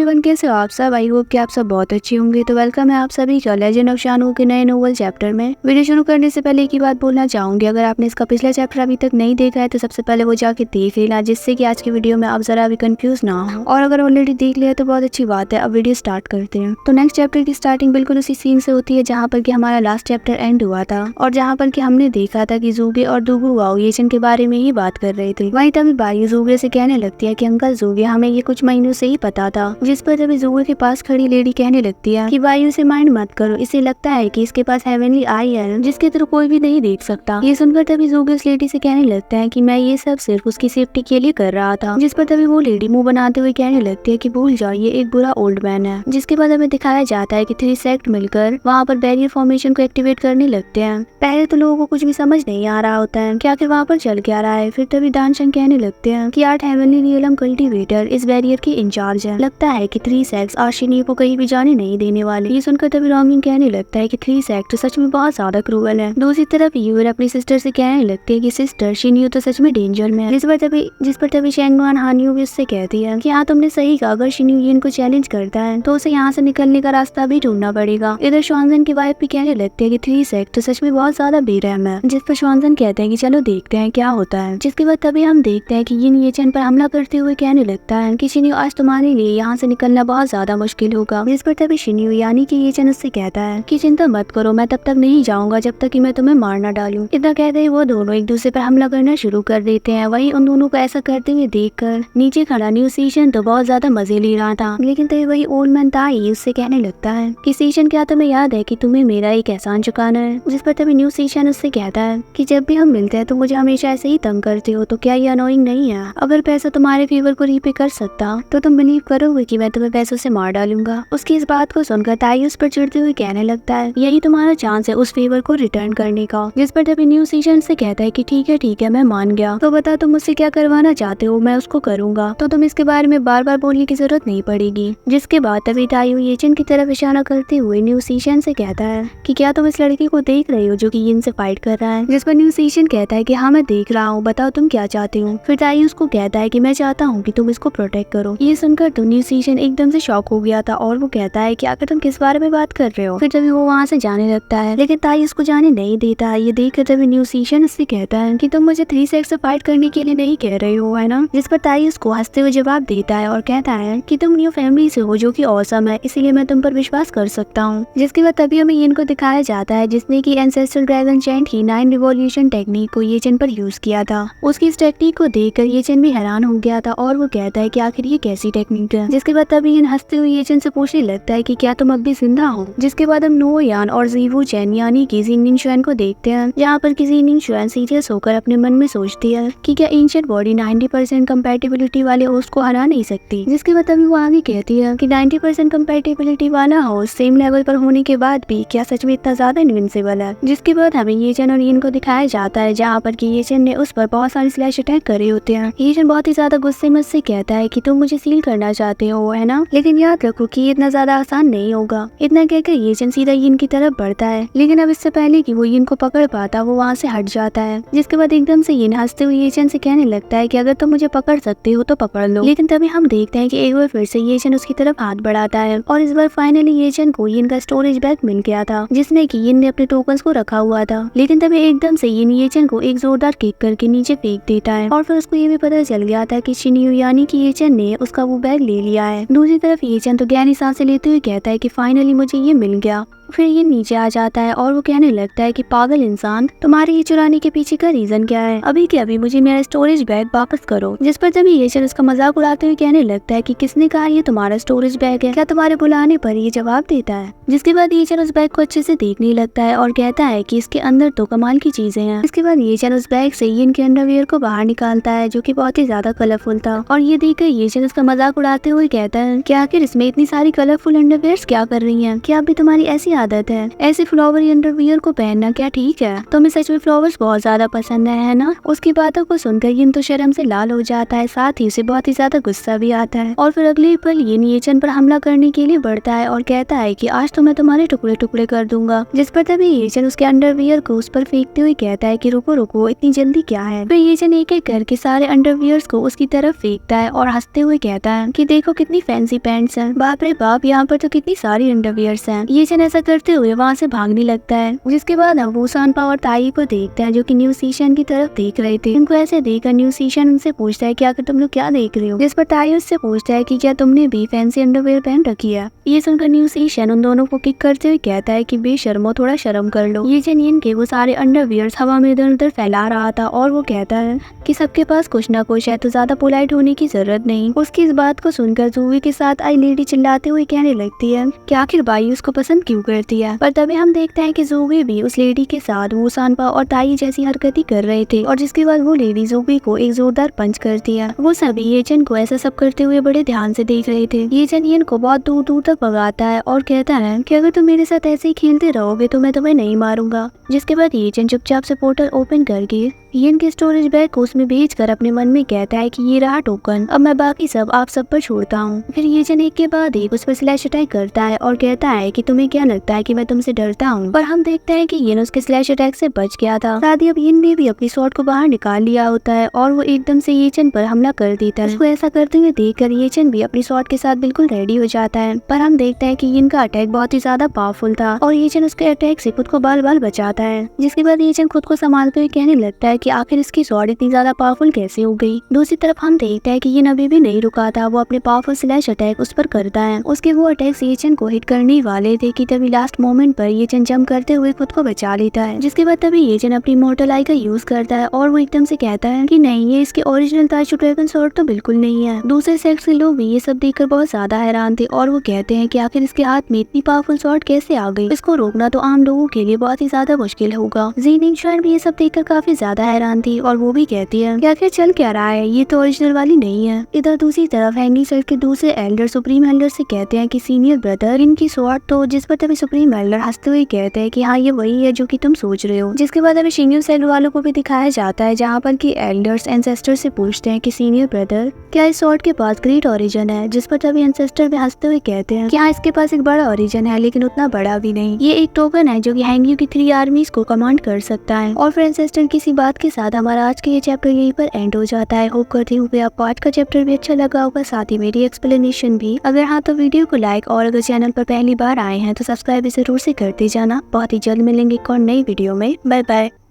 Everyone, कैसे हो आप सब। आई होप कि आप सब बहुत अच्छे होंगे। तो वेलकम है आप सभी का लेजेंड ऑफ शानू के नए नोवेल चैप्टर में। वीडियो शुरू करने से पहले एक ही बात बोलना चाहूंगी, अगर आपने इसका पिछला चैप्टर अभी तक नहीं देखा है तो सबसे पहले वो जाके देख लेना, जिससे कि आज की वीडियो में आप जरा भी कंफ्यूज ना हो। और अगर ऑलरेडी देख लिया तो बहुत अच्छी बात है। अब वीडियो स्टार्ट करते हैं। तो नेक्स्ट चैप्टर की स्टार्टिंग बिल्कुल उसी सीन से होती है जहाँ पर कि हमारा लास्ट चैप्टर एंड हुआ था, और जहाँ पर कि हमने देखा था कि जूगे और दुगु वाओ येचन के बारे में ही बात कर रहे थे। वहीं तभी बायू जूगे से कहने लगती है कि अंकल जूगे, हमें ये कुछ महीनों से ही पता था। जिस पर तभी जूगे के पास खड़ी लेडी कहने लगती है कि वायु से माइंड मत करो, इसे लगता है कि इसके पास हेवनली आई है जिसके थ्रू कोई भी नहीं देख सकता। ये सुनकर तभी जूगे उस लेडी से कहने लगता है कि मैं ये सब सिर्फ उसकी सेफ्टी के लिए कर रहा था। जिस पर तभी वो लेडी मुंह बनाते हुए कहने लगती है कि भूल जाओ, ये एक बुरा ओल्ड मैन है। जिसके बाद हमें दिखाया जाता है कि 3 सेक्ट मिलकर वहाँ पर बैरियर फॉर्मेशन को एक्टिवेट करने लगते हैं। पहले तो लोगों को कुछ भी समझ नहीं आ रहा होता है कि आखिर वहाँ पर चल क्या रहा है। फिर तभी दानशंग कहने लगते हैं कि 8 हेवनली रियलम कल्टीवेटर इस बैरियर के इंचार्ज है। लगता है कि 3 सेक्ट्स आशिनी को कहीं भी जाने नहीं देने वाले। ये सुनकर तभी रॉन्गिंग कहने लगता है कि 3 सेक्ट तो सच में बहुत ज्यादा क्रूअल है। दूसरी तरफ यूर अपनी सिस्टर से कहने लगती है कि सिस्टर शिनियो तो सच में डेंजर में है। जिस पर तभी शेंगवान हानियो भी उससे कहती है कि हाँ, तुमने सही कहा, अगर शिनियो यिन को चैलेंज करता है तो उसे यहाँ से निकलने का रास्ता भी ढूंढना पड़ेगा। इधर श्वानजन की वाइफ भी कहने लगती है कि 3 सेक्ट तो सच में बहुत ज्यादा बेरहम है। जिस पर श्वानजन कहते हैं कि चलो देखते हैं क्या होता है। जिसके बाद तभी हम देखते हैं कि यिन येचन पर हमला करते हुए कहने लगता है कि शिनियो, आज तुम्हारे लिए यहाँ से निकलना बहुत ज्यादा मुश्किल होगा। जिस पर तभी शिनियो यानी कि येचन उससे कहता है कि चिंता मत करो, मैं तब तक नहीं जाऊंगा जब तक कि मैं तुम्हें मार ना डालूं। इतना कहते ही वो दोनों एक दूसरे पर हमला करना शुरू कर देते हैं। वहीं उन दोनों को ऐसा करते हुए देखकर नीचे खड़ा न्यू सीशन तो बहुत ज्यादा मजे ले रहा था। लेकिन तभी वही ओल्ड मैन ताई उससे कहने लगता है कि सीशन, क्या तुम्हें याद है कि तुम्हें मेरा एक एहसान चुकाना है। जिस पर तभी न्यू सीशन उससे कहता है कि जब भी हम मिलते हैं तो मुझे हमेशा ऐसे ही तंग करते हो, तो क्या ये अनोइंग नहीं है। अगर पैसा तुम्हारे फेवर को रीपे कर सकता तो तुम बिलीव करोगे कि मैं तुम्हें पैसों से मार डालूंगा। उसकी इस बात को सुनकर ताई उस पर चिढ़ते हुए कहने लगता है यही तुम्हारा चांस है उस फेवर को रिटर्न करने का। जिस पर तभी न्यू सीशन से कहता है कि ठीक है मैं मान गया, तो बता तुम मुझसे क्या करवाना चाहते हो, मैं उसको करूंगा, तो तुम इसके बारे में बार बार बोलने की जरूरत नहीं पड़ेगी। जिसके बाद तभी ताई येचन की तरफ इशारा करते हुए न्यू सीशन से कहता है कि क्या तुम इस लड़की को देख रहे हो जो कि यिन से फाइट कर रहा है। जिस पर न्यू सीशन कहता है कि हाँ, मैं देख रहा हूँ, बताओ तुम क्या चाहते हो। फिर ताई उसको कहता है कि मैं चाहता हूँ कि तुम इसको प्रोटेक्ट करो। ये सुनकर तो न्यू सीशन एकदम से शॉक हो गया था और वो कहता है कि आखिर तुम किस बारे में बात कर रहे हो। फिर तभी वो वहाँ से जाने लगता है, लेकिन ताई उसको जाने नहीं देता। ये देख कर तभी न्यू सीशन उससे कहता है कि तुम मुझे 3 सेक्ट से फाइट करने के लिए नहीं कह रहे हो, है ना। जिस पर ताई उसको हंसते हुए जवाब देता है और कहता है कि तुम न्यू फैमिली से हो जो कि औसम है, इसीलिए मैं तुम पर विश्वास कर सकता हूँ। जिसके बाद तभी हमें यिन को दिखाया जाता है जिसने की एंसेस्ट्रल ड्रैगन चैंट की 9 रिवॉल्यूशन टेक्निक को येचन पर यूज किया था। उसकी इस टेक्निक को देखकर येचन भी हैरान हो गया था और वो कहता है कि आखिर ये कैसी टेक्निक है। जिसके बाद तभी यिन हंसते हुए येचन से पूछने लगता है कि क्या तुम अब भी जिंदा हो। जिसके बाद हम नो यान और जीवू चैन यानी कि जिंगनिंग शुएन को देखते हैं, जहाँ पर कि जिंगनिंग शुएन सीरियस होकर अपने मन में सोचती है कि क्या एंशिएंट बॉडी 90% कंपैटिबिलिटी वाले होस्ट को हरा नहीं सकती। जिसके बाद तभी वो आगे कहती है कि 90% कंपैटिबिलिटी वाला होस्ट सेम लेवल पर होने के बाद भी क्या सच में इतना ज्यादा इनविंसिबल है। जिसके बाद हमें येचन और यिन को दिखाया जाता है, जहाँ पर कि येचन ने उस पर बहुत सारे स्लैश अटैक करे होते हैं। येचन बहुत ही ज्यादा गुस्से में से कहता है कि तुम मुझे सील करना चाहते हो, है ना, लेकिन याद रखो कि इतना ज्यादा आसान नहीं होगा। इतना कहकर येचन सीधा यिन की तरफ बढ़ता है, लेकिन अब इससे पहले कि वो यिन को पकड़ पाता वो वहाँ से हट जाता है। जिसके बाद एकदम से यिन हंसते हुए येचन से कहने लगता है कि अगर तुम मुझे पकड़ सकते हो तो पकड़ लो। लेकिन तभी हम देखते हैं कि एक बार फिर से येचन उसकी तरफ हाथ बढ़ाता है और इस बार फाइनली येचन को यिन का स्टोरेज बैग मिल गया था, जिसमें कि यिन ने अपने टोकन्स को रखा हुआ था। लेकिन तभी एकदम से यिन येचन को एक जोरदार किक करके नीचे फेंक देता है और फिर उसको ये भी पता चल गया था कि शिनियो यानी कि येचन ने उसका वो बैग ले लिया है। दूसरी तरफ येचन तो गहरी सांसें लेते हुए कहता है कि फाइनली मुझे ये मिल गया। फिर ये नीचे आ जाता है और वो कहने लगता है कि पागल इंसान, तुम्हारे ये चुराने के पीछे का रीजन क्या है, अभी के अभी मुझे मेरा स्टोरेज बैग वापस करो। जिस पर तभी येचन उसका मजाक उड़ाते हुए कहने लगता है कि किसने कहा ये तुम्हारा स्टोरेज बैग है, क्या तुम्हारे बुलाने पर ये जवाब देता है। जिसके बाद येचन उस बैग को अच्छे से देखने लगता है और कहता है कि इसके अंदर तो कमाल की चीजें हैं। इसके बाद येचन उस बैग से यिन के अंडरवियर को बाहर निकालता है जो कि बहुत ही ज्यादा कलरफुल था, और ये देखकर येचन उसका मजाक उड़ाते हुए कहता है कि आखिर इसमें इतनी सारी कलरफुल अंडरवियर्स क्या कर रही हैं, क्या अभी तुम्हारी ऐसी आदत है। ऐसे फ्लावरी अंडरवियर को पहनना क्या ठीक है? तुम्हें सच में फ्लावर्स बहुत ज्यादा पसंद है ना? उसकी बातों को सुनकर यिन तो शर्म से लाल हो जाता है, साथ ही उसे बहुत ही ज्यादा गुस्सा भी आता है। और फिर अगले पल यिन येचन पर हमला करने के लिए बढ़ता है और कहता है कि आज तो मैं तुम्हारे टुकड़े टुकड़े कर दूंगा। जिस पर तभी येचन उसके अंडरवियर को उस पर फेंकते हुए कहता है कि रुको रुको, इतनी जल्दी क्या है। फिर येचन एक एक करके सारे अंडरवियर्स को उसकी तरफ फेंकता है और हंसते हुए कहता है कि देखो कितनी फैंसी पैंट्स हैं, बाप रे बाप, यहाँ पर तो कितनी सारी अंडरवियर्स हैं। येचन ऐसा करते हुए वहाँ से भागने लगता है। जिसके बाद हम वो सानपा और ताई को देखते हैं जो कि न्यू सीशन की तरफ देख रहे थे। उनको ऐसे देखकर न्यू सीशन उनसे पूछता है कि आखिर तुम लोग क्या देख रहे हो। जिस पर ताई उससे पूछता है कि क्या तुमने भी फैंसी अंडरवियर पहन रखी है। ये सुनकर न्यू सीशन उन दोनों को किक करते हुए कहता है कि बेशर्मो, थोड़ा शर्म कर लो। येचन यिन के वो सारे अंडरवियर्स हवा में इधर उधर फैला रहा था और वो कहता है कि सबके पास कुछ ना कुछ है तो ज्यादा पोलाइट होने की जरूरत नहीं। उसकी इस बात को सुनकर जूवी के साथ आई लेडी चिल्लाते हुए कहने लगती है कि आखिर बाई उसको पसंद क्यों करती है। पर तभी हम देखते हैं कि जूवी भी उस लेडी के साथ वो सानपा और ताई जैसी हरकतें कर रहे थे और जिसके बाद वो लेडी जूवी को एक जोरदार पंच करती है। वो सभी येचन को ऐसा सब करते हुए बड़े ध्यान से देख रहे थे। येचन यिन को बहुत दूर दूर तक भगाता है और कहता है कि अगर तुम मेरे साथ ऐसे ही खेलते रहोगे तो मैं तुम्हें नहीं मारूंगा। जिसके बाद येचन चुपचाप से पोर्टल ओपन करके यिन के स्टोरेज बैग को उसमें भेजकर अपने मन में कहता है कि ये रहा टोकन, अब मैं बाकी सब आप सब पर छोड़ता हूँ। फिर येचन एक के बाद एक उस पर स्लैश अटैक करता है और कहता है कि तुम्हें क्या लगता है कि मैं तुमसे डरता हूँ। पर हम देखते हैं कि यिन उसके स्लैश अटैक से बच गया था। साथ ही अब यिन ने भी अपनी स्वॉर्ड को बाहर निकाल लिया होता है और वो एकदम से येचन पर हमला कर देता है। उसको ऐसा करते हुए देखकर येचन भी अपनी स्वॉर्ड के साथ बिल्कुल रेडी हो जाता है। पर हम देखते हैं कि यिन का अटैक बहुत ही ज्यादा पावरफुल था और येचन उसके अटैक से खुद को बाल बाल बचाता है। जिसके बाद येचन खुद को संभालते हुए कहने लगता है कि आखिर इसकी स्वॉर्ड इतनी ज्यादा पावरफुल कैसे हो गई। दूसरी तरफ हम देखते हैं कि यिन अभी भी नहीं रुका था। वो अपने पावरफुल स्लैश अटैक उस पर करता है। उसके वो अटैक्स येचन को हिट करने वाले थे कि तभी लास्ट मोमेंट पर येचन जंप करते हुए खुद को बचा लेता है। जिसके बाद तभी येचन अपनी मोर्टल आई का यूज करता है और वो एकदम से कहता है कि नहीं, ये इसके ओरिजिनल ताशु ड्रैगन स्वॉर्ड तो बिल्कुल नहीं है। दूसरे सेक्स के लोग भी ये सब देखकर बहुत ज्यादा हैरान थे और वो कहते हैं कि आखिर इसके हाथ में इतनी पावरफुल स्वॉर्ड कैसे आ गई। इसको रोकना तो आम लोगों के लिए बहुत ही ज्यादा मुश्किल होगा। ज़ीनिंग शुआन भी ये सब देखकर काफी ज्यादा हैरान थी और वो भी कहती है कि आखिर चल क्या रहा है, ये तो ओरिजिनल वाली नहीं है। इधर दूसरी तरफ हैंगिंग साइड के दूसरे एल्डर सुप्रीम एल्डर से कहते हैं कि सीनियर ब्रदर इनकी स्वॉर्ड तो, जिस पर तभी सुप्रीम एल्डर हंसते हुए कहते हैं कि हाँ, ये वही है जो कि तुम सोच रहे हो। जिसके बाद अभी शिंगल सेल वालों को भी दिखाया जाता है जहाँ पर कि एल्डर्स एंसेस्टर से पूछते हैं कि सीनियर ब्रदर क्या इस स्वॉर्ड के पास ग्रेट ओरिजिन है। जिस पर तभी एंसेस्टर भी हंसते हुए कहते हैं कि हाँ, इसके पास एक बड़ा ओरिजिन है लेकिन उतना बड़ा भी नहीं। ये एक टोकन है जो कि हैंग्यू की 3 आर्मीज को कमांड कर सकता है। और फिर एंसेस्टर किसी बात के साथ हमारा आज का ये चैप्टर यहीं पर एंड हो जाता है। होप करती हूँ कि आपको आज का चैप्टर भी अच्छा लगा होगा, साथ ही मेरी एक्सप्लेनेशन भी। अगर हाँ तो वीडियो को लाइक और अगर चैनल पर पहली बार आए हैं तो सब्सक्राइब जरूर से करते जाना। बहुत ही जल्द मिलेंगे एक और नई वीडियो में। Bye bye.